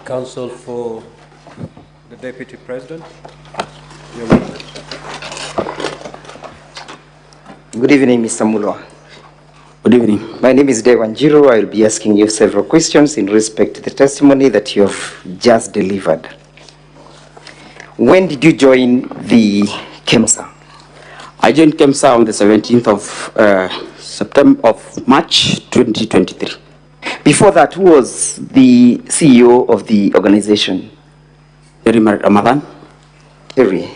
Counsel for the Deputy President. You're welcome. Good evening, Mr. Mulwa. Good evening. My name is Njiru. I will be asking you several questions in respect to the testimony that you have just delivered. When did you join the KEMSA? I joined KEMSA on the 17th of March 2023. Before that, who was the CEO of the organization? Ramadan. Terry.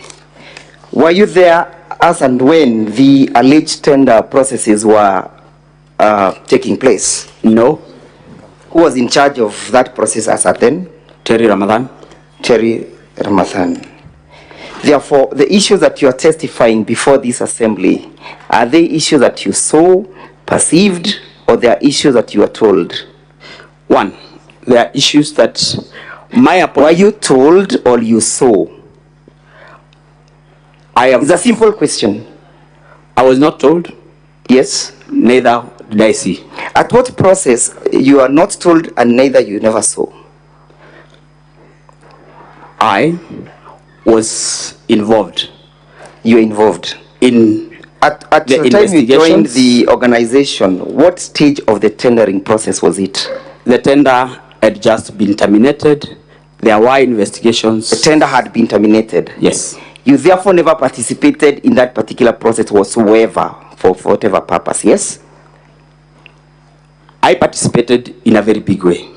Were you there as and when the alleged tender processes were taking place? No. Who was in charge of that process as at then? Terry Ramadan. Terry Ramadan. Therefore, the issues that you are testifying before this assembly, are they issues that you saw, perceived, or they are issues that you are told? One, there are issues that were you told or you saw? It's a simple question. I was not told. Yes. Neither did I see. At what process you are not told and neither you never saw? I was involved. You were involved in at the time you joined the organization. What stage of the tendering process was it? The tender had just been terminated. There were investigations. The tender had been terminated. Yes. You therefore never participated in that particular process whatsoever for whatever purpose. Yes. I participated in a very big way.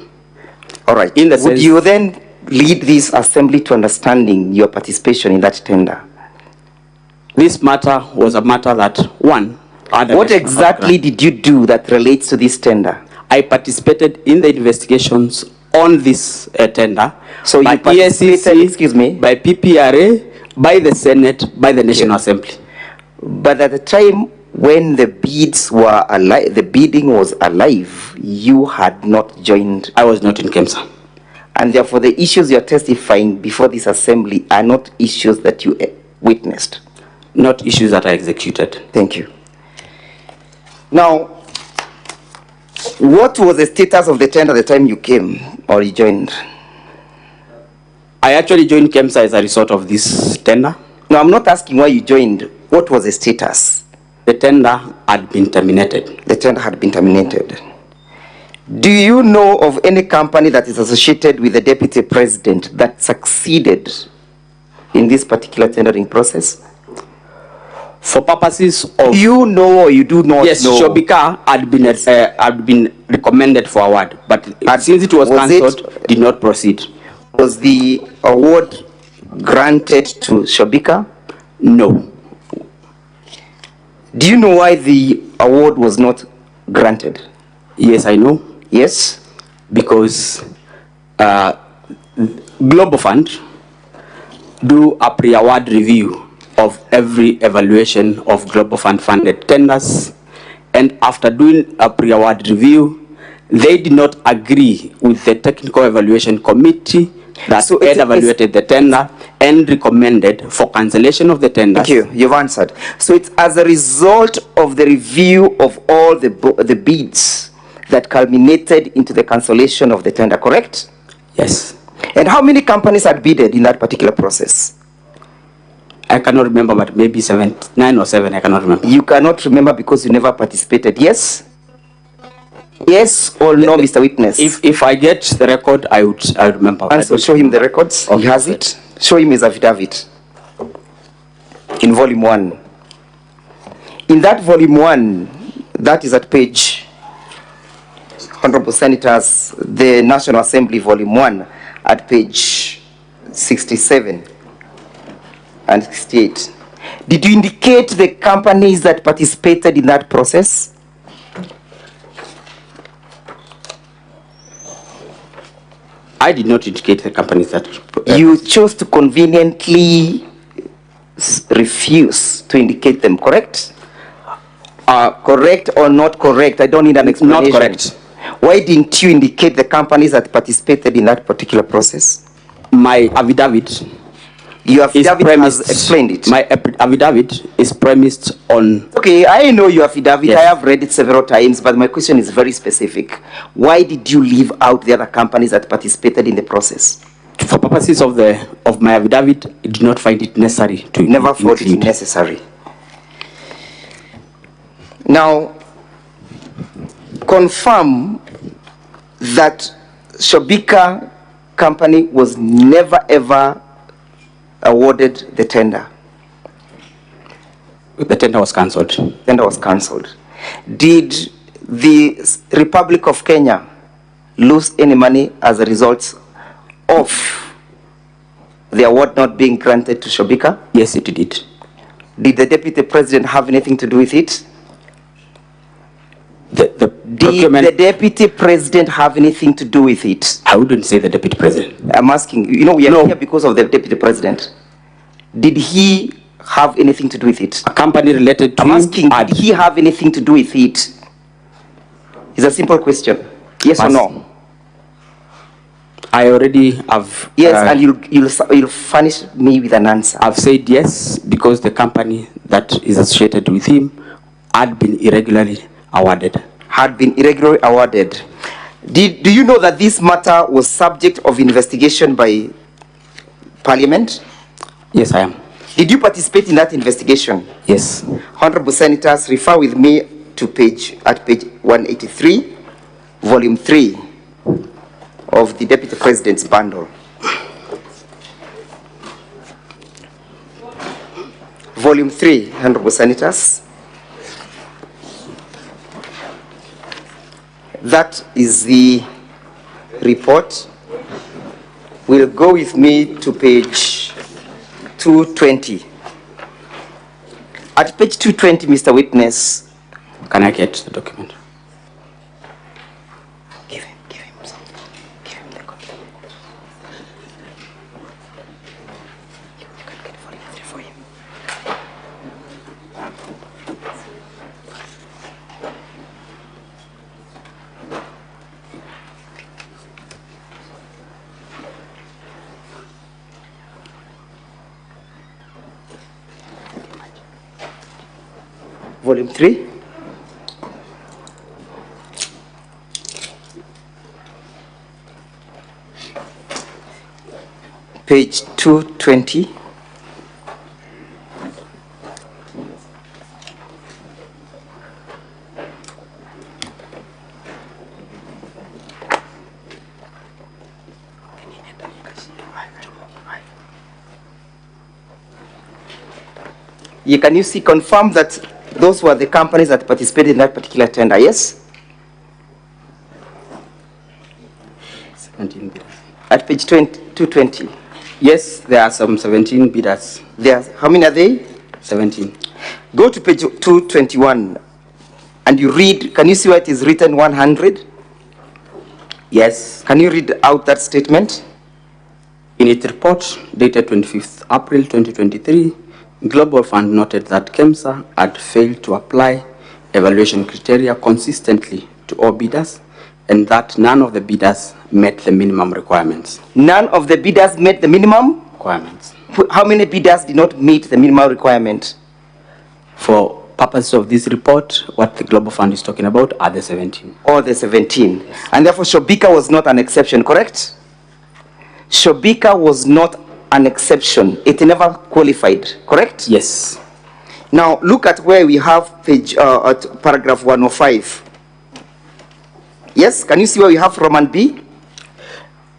All right. Would you then lead this assembly to understanding your participation in that tender? This matter was a matter that what exactly did you do that relates to this tender? I participated in the investigations on this tender. So you participated, excuse me, by PPRA, by the Senate, by the National Assembly. But at the time when the bids were alive, the bidding was alive, you had not joined. I was not in KEMSA. And therefore the issues you are testifying before this assembly are not issues that you witnessed. Not issues that I executed. Thank you. Now, what was the status of the tender at the time you came or you joined? I actually joined KEMSA as a result of this tender. No, I'm not asking why you joined. What was the status? The tender had been terminated. The tender had been terminated. Do you know of any company that is associated with the deputy president that succeeded in this particular tendering process? For purposes of... You know or you do not know? Yes, Shobika had been recommended for award, but since it was cancelled, did not proceed. Was the award granted to Shobika? No. Do you know why the award was not granted? Yes, I know. Yes? Because Global Fund do a pre-award review of every evaluation of Global Fund funded tenders, and after doing a pre-award review, they did not agree with the technical evaluation committee that had evaluated the tender and recommended for cancellation of the tender. Thank you. You've answered. So it's as a result of the review of all the bids that culminated into the cancellation of the tender, correct? Yes. And how many companies had bidded in that particular process? I cannot remember, but maybe 9 or 7, I cannot remember. You cannot remember because you never participated, yes? Yes or no, Mr. Witness? If I get the record, I would remember. And so show him the records. He has it. Show him his affidavit in volume 1. In that volume 1, that is at page, Honorable Senators, the National Assembly volume 1 at page 67 and 68. Did you indicate the companies that participated in that process? I did not indicate the companies that... You chose to conveniently refuse to indicate them, correct? Correct or not correct? I don't need an explanation. Not correct. Why didn't you indicate the companies that participated in that particular process? My affidavit Your affidavit has explained it. My affidavit is premised on... Okay, I know your affidavit. Yes. I have read it several times, but my question is very specific. Why did you leave out the other companies that participated in the process? For purposes of my affidavit, I did not find it necessary to Never thought it necessary. Now, confirm that Shobika company was never ever awarded the tender. The tender was cancelled. Tender was cancelled. Did the Republic of Kenya lose any money as a result of the award not being granted to Shobika? Yes, it did. Did the Deputy President have anything to do with it? Did the Deputy President have anything to do with it? I wouldn't say the Deputy President. I'm asking, you know, we are here because of the Deputy President. Did he have anything to do with it? A company related to I'm asking, did he have anything to do with it? It's a simple question. Yes or no? I already have... Yes, and you'll furnish me with an answer. I've said yes, because the company that is associated with him had been irregularly awarded. Had been irregularly awarded. Do you know that this matter was subject of investigation by Parliament? Yes, I am. Did you participate in that investigation? Yes. Honorable Senators, refer with me to page 183, volume 3 of the Deputy President's bundle. Volume 3, Honorable Senators. That is the report. We'll go with me to page 220. At page 220, Mr. Witness. Can I get the document? Give him something. Give him the copy. You can get volume 3 for him. Volume 3. Page 220. Can you see, confirm that those were the companies that participated in that particular tender, yes? 17 bidders. At page 220. Yes, there are some 17 bidders. How many are they? 17. Go to page 221 and you read, can you see where it is written 100? Yes. Can you read out that statement? In its report dated 25th April 2023, Global Fund noted that KEMSA had failed to apply evaluation criteria consistently to all bidders, and that none of the bidders met the minimum requirements. None of the bidders met the minimum requirements. How many bidders did not meet the minimum requirement? For purposes of this report, what the Global Fund is talking about are the 17. All the 17. Yes. And therefore Shobika was not an exception, correct? Shobika was not an exception. It never qualified, correct? Yes. Now look at where we have page at paragraph 105. Yes, can you see where we have Roman B?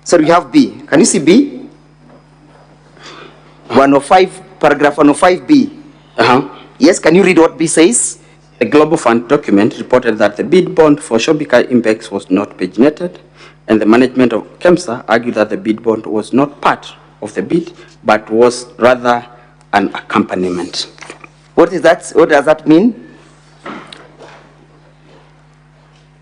So we have B. Can you see B? 105, paragraph 105B. Yes, can you read what B says? The Global Fund document reported that the bid bond for Shobika Impex was not paginated, and the management of KEMSA argued that the bid bond was not part of the bid, but was rather an accompaniment. What is that? What does that mean?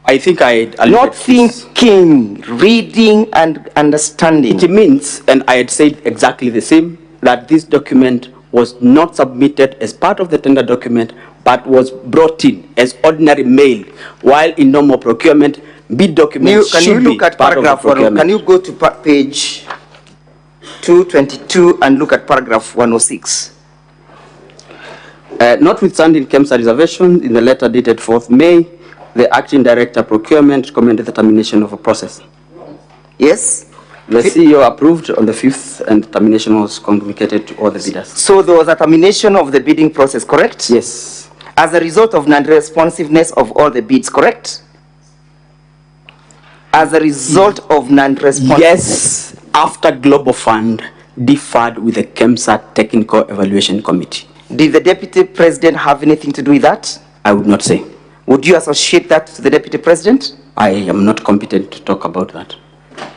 I think not thinking, reading and understanding. It means, and I had said exactly the same, that this document was not submitted as part of the tender document, but was brought in as ordinary mail, while in normal procurement, bid documents should be part of the procurement. Can you go to page 222 and look at paragraph 106. Notwithstanding KEMSA reservation, in the letter dated 4th May, the acting director procurement recommended the termination of a process. Yes? The CEO approved on the 5th, and termination was communicated to all the bidders. So there was a termination of the bidding process, correct? Yes. As a result of non-responsiveness of all the bids, correct? As a result of non-responsiveness. Yes, after Global Fund differed with the KEMSA Technical Evaluation Committee. Did the Deputy President have anything to do with that? I would not say. Would you associate that to the Deputy President? I am not competent to talk about that.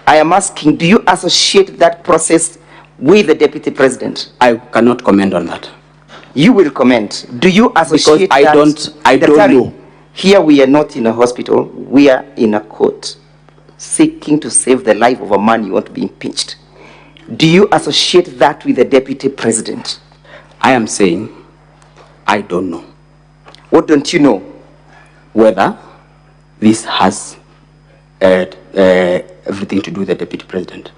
I am asking, do you associate that process with the Deputy President? I cannot comment on that. You will comment. Do you associate because I don't know. Here we are not in a hospital, we are in a court, seeking to save the life of a man you want to be impeached. Do you associate that with the Deputy President? I am saying, I don't know. What don't you know? Whether this has everything to do with the Deputy President.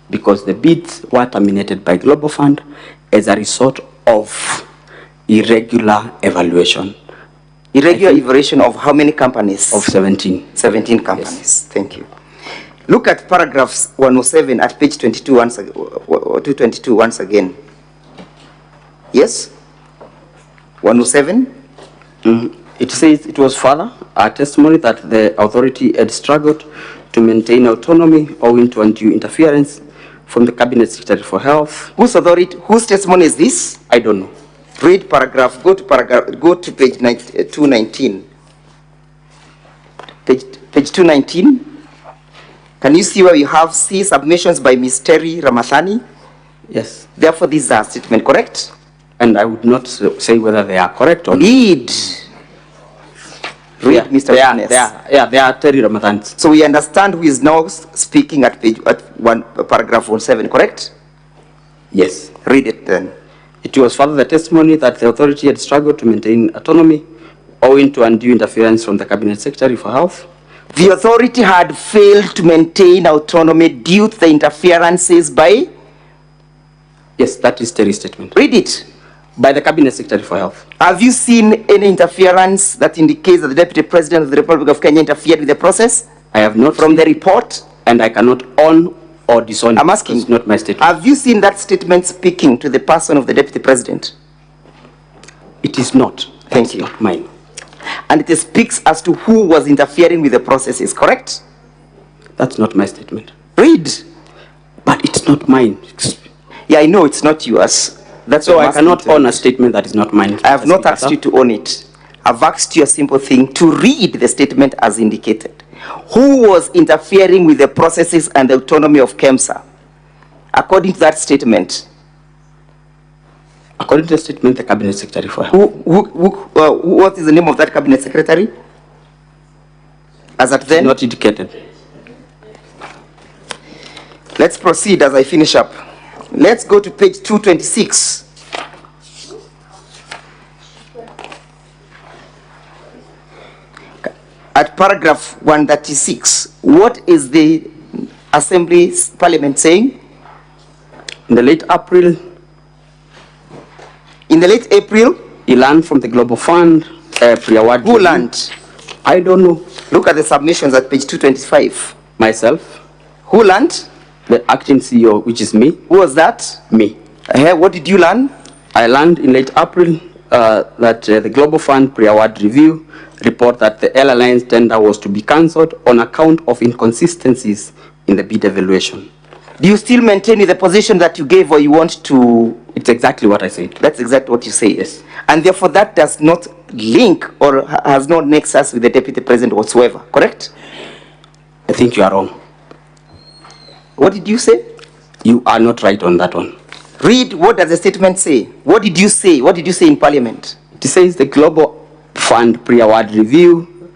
Because the bids were terminated by Global Fund as a result of irregular evaluation. Irregular evaluation of how many companies? Of 17. 17 companies. Yes. Thank you. Look at paragraphs 107 at page 22 222 once again. Yes? 107? It says it was further a testimony that the authority had struggled to maintain autonomy owing to undue interference from the Cabinet Secretary for Health. Whose authority, whose testimony is this? I don't know. Read paragraph, go to page 219. Page 219. Can you see where you have C submissions by Ms. Terry Ramathani? Yes. Therefore, these are statement correct? And I would not say whether they are correct or not. Read, Mr. Witness. They are Terry Ramathani. So we understand who is now speaking at paragraph 17, correct? Yes. Read it then. It was further the testimony that the authority had struggled to maintain autonomy owing to undue interference from the Cabinet Secretary for Health. The authority had failed to maintain autonomy due to the interferences by? Yes, that is Terry's statement. Read it. By the Cabinet Secretary for Health. Have you seen any interference that indicates that the Deputy President of the Republic of Kenya interfered with the process? I have not from the report, and I cannot own or disown. I'm asking. It's not my statement. Have you seen that statement speaking to the person of the Deputy President? It is not. Thank you. Not mine. And it speaks as to who was interfering with the processes, correct? That's not my statement. Read. But it's not mine. Yeah, I know it's not yours. That's so I cannot own a statement that is not mine. I have not asked you to own it. I've asked you a simple thing, to read the statement as indicated. Who was interfering with the processes and the autonomy of KEMSA? According to that statement. According to the statement, the Cabinet Secretary for Health. What is the name of that Cabinet Secretary? As at then? Not indicated. Let's proceed as I finish up. Let's go to page 226. At paragraph 136, what is the Assembly Parliament saying? In the late April. In the late April? He learned from the Global Fund. Who learned? I don't know. Look at the submissions at page 225. Myself. Who learned? The acting CEO, which is me. Who was that? Me. What did you learn? I learned in late April that the Global Fund pre-award review report that the airlines tender was to be cancelled on account of inconsistencies in the bid evaluation. Do you still maintain the position that you gave, or you want to? It's exactly what I said. That's exactly what you say. Yes. And therefore that does not link or has no nexus with the Deputy President whatsoever, correct? I think you are wrong. What did you say? You are not right on that one. Read, what does the statement say? What did you say? What did you say in Parliament? It says the Global Fund pre-award review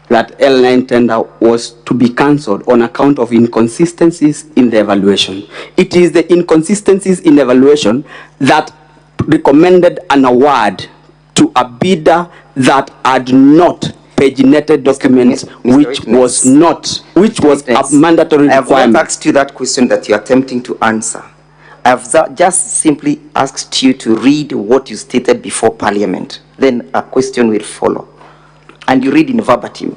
that airline tender was to be cancelled on account of inconsistencies in the evaluation. It is the inconsistencies in evaluation that recommended an award to a bidder that had not paginated documents, which was a mandatory requirement. I have not asked you that question that you are attempting to answer. I've just simply asked you to read what you stated before Parliament. Then a question will follow. And you read in verbatim.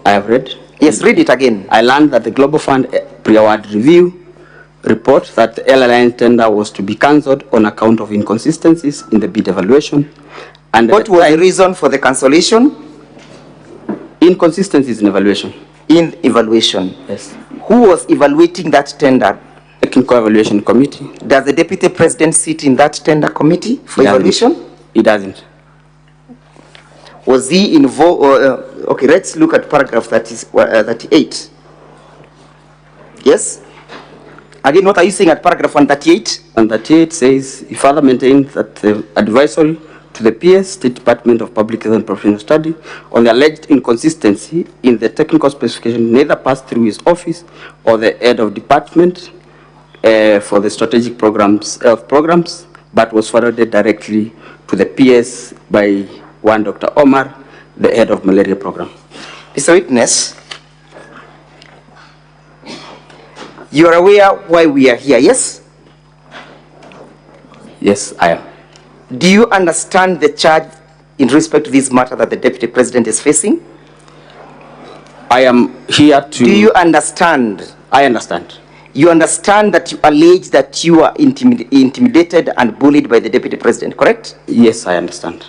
I have read. Yes, read it again. I learned that the Global Fund pre-award review report that the airline tender was to be cancelled on account of inconsistencies in the bid evaluation. And what was the reason for the cancellation? Inconsistencies in evaluation. In evaluation. Yes. Who was evaluating that tender? Technical Evaluation Committee. Does the Deputy President sit in that tender committee for evaluation? He doesn't. Was he involved? Okay, let's look at paragraph 38. Yes? Again, what are you saying at paragraph 138? 138 says, he further maintains that the advisory to the PS, State Department of Public Health and Professional Study, on the alleged inconsistency in the technical specification neither passed through his office or the head of department for the strategic health programs, but was forwarded directly to the PS by one Dr. Omar, the head of malaria program. Mr. Witness, you are aware why we are here, yes? Yes, I am. Do you understand the charge in respect to this matter that the Deputy President is facing? I am here to... Do you understand? I understand. You understand that you allege that you are intimidated and bullied by the Deputy President, correct? Yes, I understand.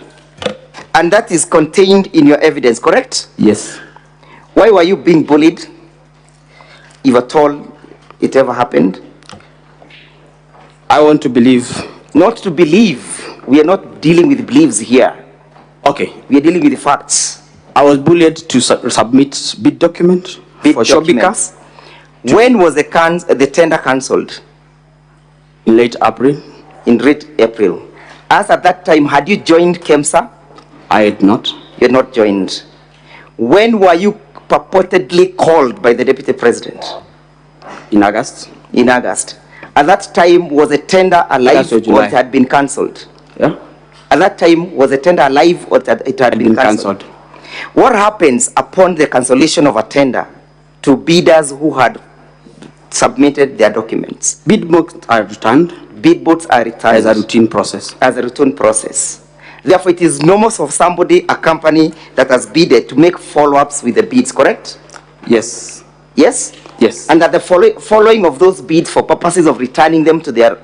And that is contained in your evidence, correct? Yes. Why were you being bullied, if at all it ever happened? I want to believe. Not to believe. We are not dealing with beliefs here. Okay. We are dealing with the facts. I was bullied to submit bid document for Shobika. When was the tender cancelled? In late April. In late April. As at that time, had you joined KEMSA? I had not. You had not joined. When were you purportedly called by the Deputy President? In August. In August. At that time, was the tender alive or it had been cancelled? Yeah. At that time, was the tender alive or it had been cancelled? What happens upon the cancellation of a tender to bidders who had submitted their documents? Bid books are returned. Bid books are returned. As a routine process. As a routine process. Therefore, it is normal for somebody, a company that has bidded, to make follow-ups with the bids, correct? Yes. Yes? Yes. And that the following of those bids for purposes of returning them to their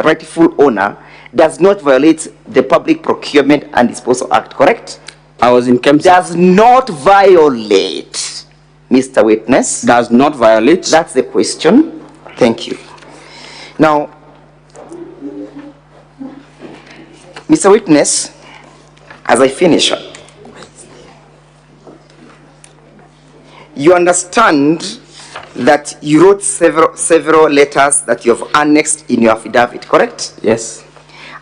rightful owner does not violate the Public Procurement and Disposal Act, correct? I was in KEMSA. Does not violate, Mr. Witness. Does not violate. That's the question. Thank you. Now, Mr. Witness, as I finish, you understand that you wrote several letters that you have annexed in your affidavit, correct? Yes.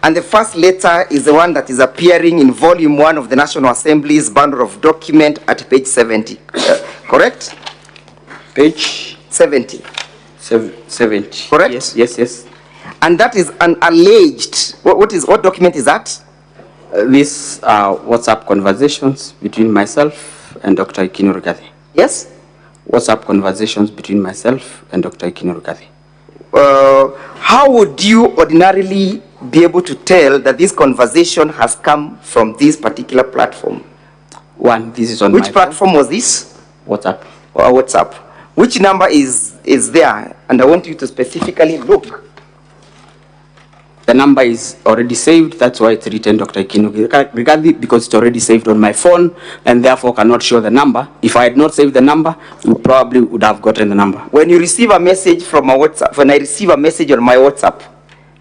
And the first letter is the one that is appearing in volume 1 of the National Assembly's bundle of document at page 70, correct? Page 70. 70. Correct? Yes, yes, yes. And that is an alleged, what document is that? These are WhatsApp conversations between myself and Dr. Ikino Rugathi. Yes? WhatsApp conversations between myself and Dr. Ikino Rugathi. How would you ordinarily be able to tell that this conversation has come from this particular platform? One, this is on Which platform was this? WhatsApp. WhatsApp. Which number is there? And I want you to specifically look. The number is already saved. That's why it's written Dr. Ikino Rugathi, because it's already saved on my phone and therefore cannot show the number. If I had not saved the number, you probably would have gotten the number. When you receive a message from a WhatsApp, when I receive a message on my WhatsApp,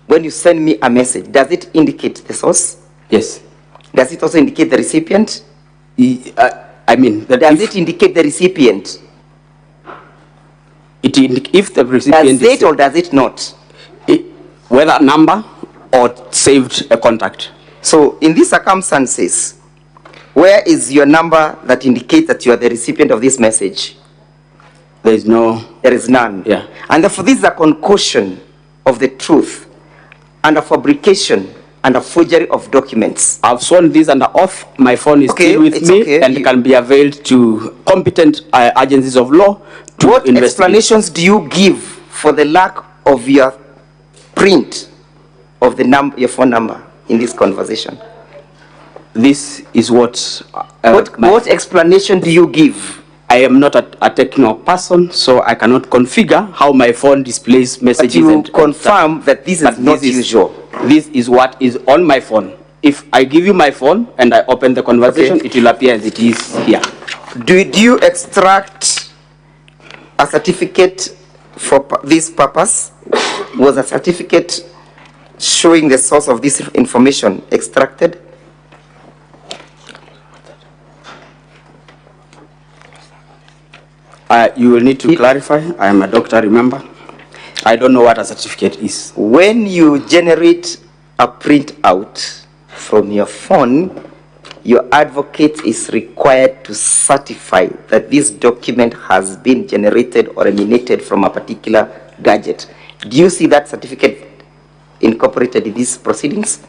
when you send me a message, does it indicate the source? Yes. Does it also indicate the recipient? I mean, does it indicate the recipient? If the recipient does it or does it not? Whether a number or saved a contact. So in these circumstances, where is your number that indicates that you are the recipient of this message? There is no. There is none. Yeah. And therefore this is a concoction of the truth and a fabrication and a forgery of documents. I've sworn this under oath. My phone is still with me and can be availed to competent agencies of law to what investigate. Explanations do you give for the lack of your print of the your phone number in this conversation? This is what... What explanation do you give? I am not a technical person, so I cannot configure how my phone displays messages. But you confirm that this is not usual. This is what is on my phone. If I give you my phone and I open the conversation, it will appear as it is here. Do you extract a certificate for this purpose? Was a certificate showing the source of this information extracted? You will need to clarify. I am a doctor, remember. I don't know what a certificate is. When you generate a printout from your phone, your advocate is required to certify that this document has been generated or emanated from a particular gadget. Do you see that certificate incorporated in these proceedings?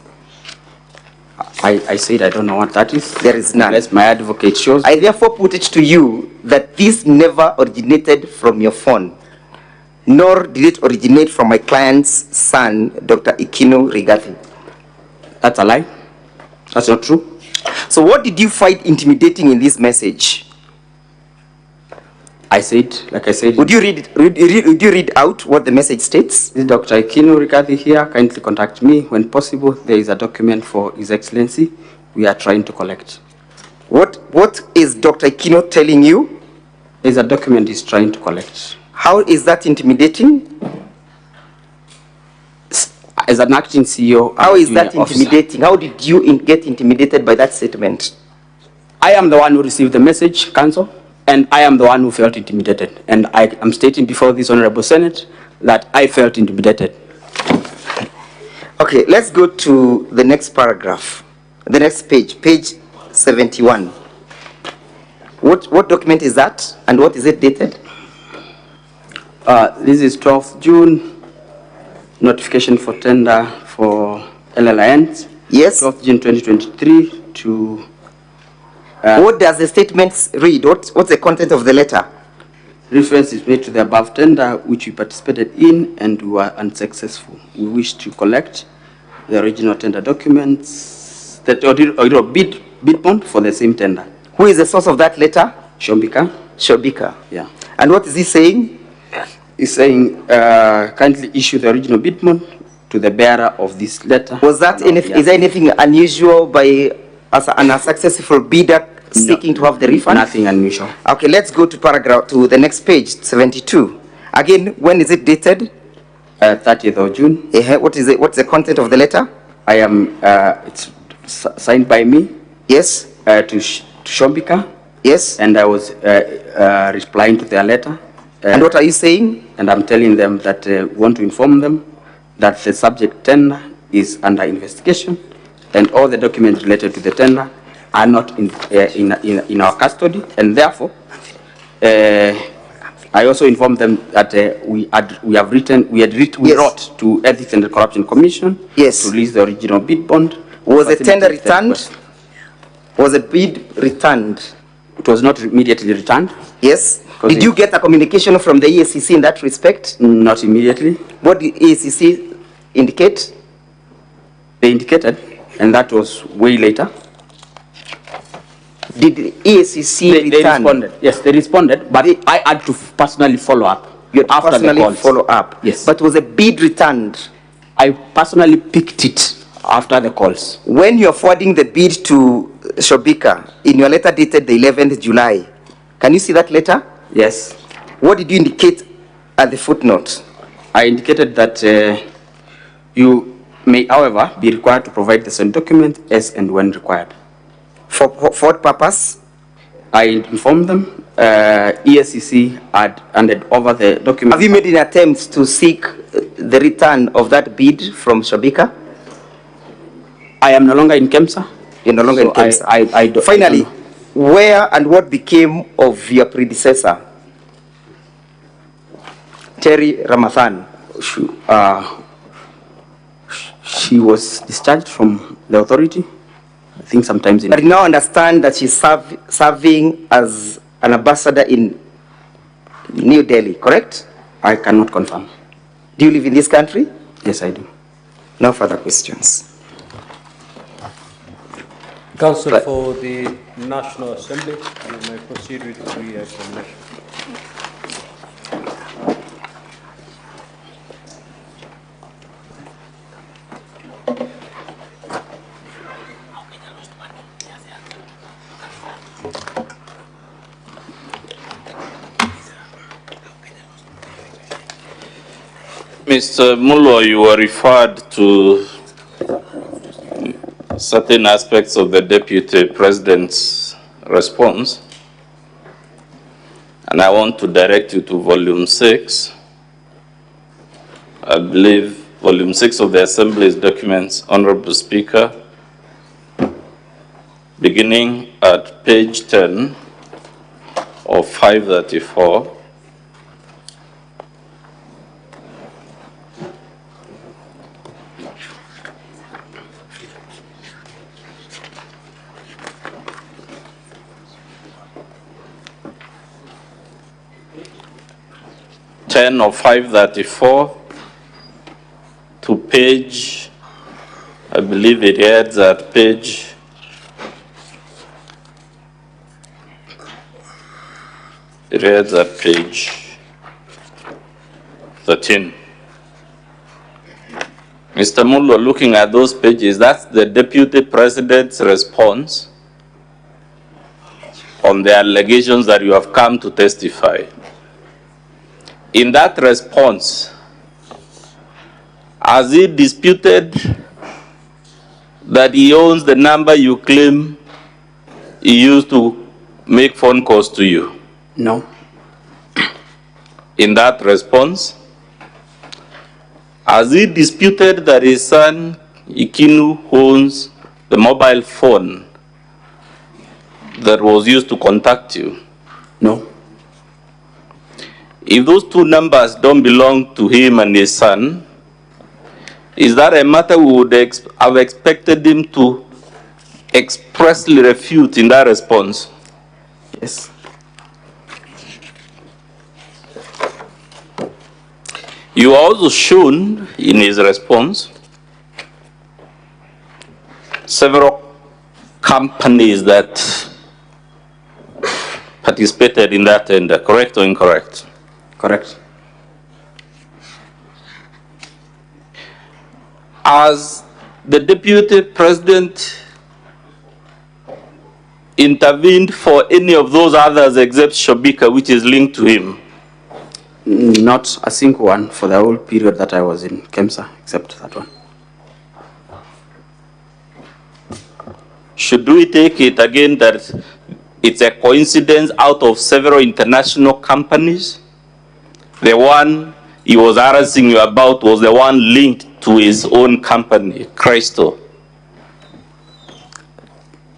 I said I don't know what that is. There is none. Unless my advocate shows. I therefore put it to you that this never originated from your phone, nor did it originate from my client's son, Dr. Ikino Rigathi. That's a lie. That's not true. So what did you find intimidating in this message? I said, like I said... Would you read out what the message states? This is Dr. Ikino Rigathi here. Kindly contact me when possible. There is a document for His Excellency we are trying to collect. What is Dr. Ikino telling you? There is a document he's trying to collect. How is that intimidating? As an acting CEO... How is that intimidating? How did you get intimidated by that statement? I am the one who received the message, Council. And I am the one who felt intimidated. And I am stating before this Honorable Senate that I felt intimidated. Okay, let's go to the next paragraph. The next page, page 71. What document is that? And what is it dated? This is 12th June. Notification for tender for LLINs. Yes. 12th June 2023 to... what does the statement read? What's the content of the letter? Reference is made to the above tender, which we participated in and we were unsuccessful. We wish to collect the original tender documents, or bid bond for the same tender. Who is the source of that letter? Shobika. Shobika. Yeah. And what is he saying? He's saying, kindly issue the original bid bond to the bearer of this letter. Was that anything? Is there anything unusual by as an unsuccessful bidder seeking to have the refund? Nothing unusual. Okay, let's go to paragraph to the next page, 72. Again, when is it dated? 30th of June. What is it? What's the content of the letter? I am. It's signed by me. Yes. To Shobika. Yes. And I was replying to their letter. And what are you saying? And I'm telling them that we want to inform them that the subject tender is under investigation, and all the documents related to the tender are not in our custody, and therefore, I also informed them that we wrote to Ethics and Corruption Commission. Yes. To release the original bid bond. Was the tender returned? Was the bid returned? It was not immediately returned. Yes. Did you get a communication from the EACC in that respect? Not immediately. What did EACC indicate? They indicated, and that was way later. Did the EACC return? They responded. Yes, they responded, but I had to personally follow up. You had to after personally the calls. follow up? Yes. But was a bid returned? I personally picked it after the calls. When you're forwarding the bid to Shobika, in your letter dated the 11th July, can you see that letter? Yes. What did you indicate at the footnote? I indicated that you may, however, be required to provide the same document as and when required. For what purpose? I informed them. ESCC had handed over the document. Have you made an attempt to seek the return of that bid from Shobika? I am no longer in KEMSA. You're no longer in KEMSA. Finally, where and what became of your predecessor, Terry Ramathan? She was discharged from the authority, I think sometimes in... But you now understand that she's serving as an ambassador in New Delhi, correct? I cannot confirm. Do you live in this country? Yes, I do. No further questions. Council for the National Assembly, you may proceed with the re-examination. Mr. Mullo, you were referred to certain aspects of the Deputy President's response, and I want to direct you to Volume 6. I believe Volume 6 of the Assembly's documents, Honorable Speaker, beginning at page 10 of 534. Of 534 to page, I believe it ends at page 13. Mr. Mullo, looking at those pages, that's the Deputy President's response on the allegations that you have come to testify. In that response, has he disputed that he owns the number you claim he used to make phone calls to you? No. In that response, has he disputed that his son Ikinu owns the mobile phone that was used to contact you? No. If those two numbers don't belong to him and his son, is that a matter we would have expected him to expressly refute in that response? Yes. You also shown in his response several companies that participated in that tender, correct or incorrect? Correct. As the Deputy President intervened for any of those others except Shobika, which is linked to him? Not a single one for the whole period that I was in KEMSA, except that one. Should we take it again that it's a coincidence out of several international companies? The one he was harassing you about was the one linked to his own company, Crystal.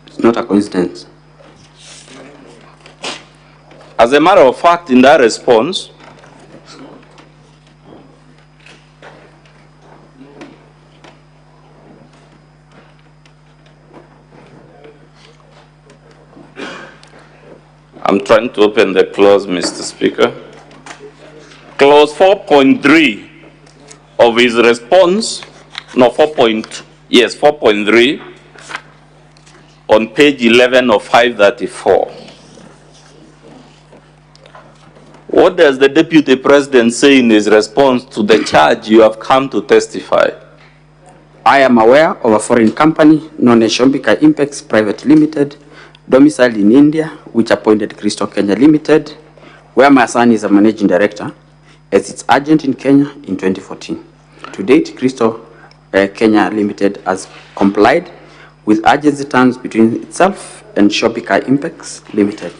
It's not a coincidence. As a matter of fact, in that response, I'm trying to open the clause, Mr. Speaker. Clause 4.3 of his response, no, 4.3 on page 11 of 534. What does the Deputy President say in his response to the charge you have come to testify? I am aware of a foreign company known as Shombika Impex Private Limited, domiciled in India, which appointed Crystal Kenya Limited, where my son is a managing director, as its agent in Kenya in 2014. To date, Crystal Kenya Limited has complied with agency terms between itself and Shombika Impex Limited.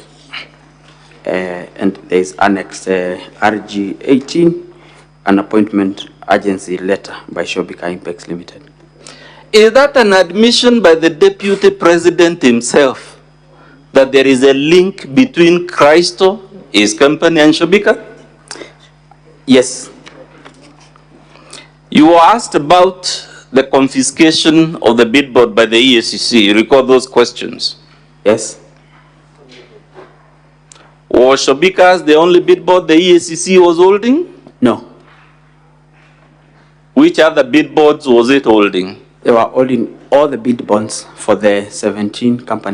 And there is annexed RG 18, an appointment agency letter by Shombika Impex Limited. Is that an admission by the Deputy President himself that there is a link between Crystal, his company, and Shombika? Yes. You were asked about the confiscation of the billboard by the EACC. You recall those questions? Yes. Was Shombika's the only billboard the EACC was holding? No. Which other bid boards was it holding? They were holding all the bid bonds for the 17 companies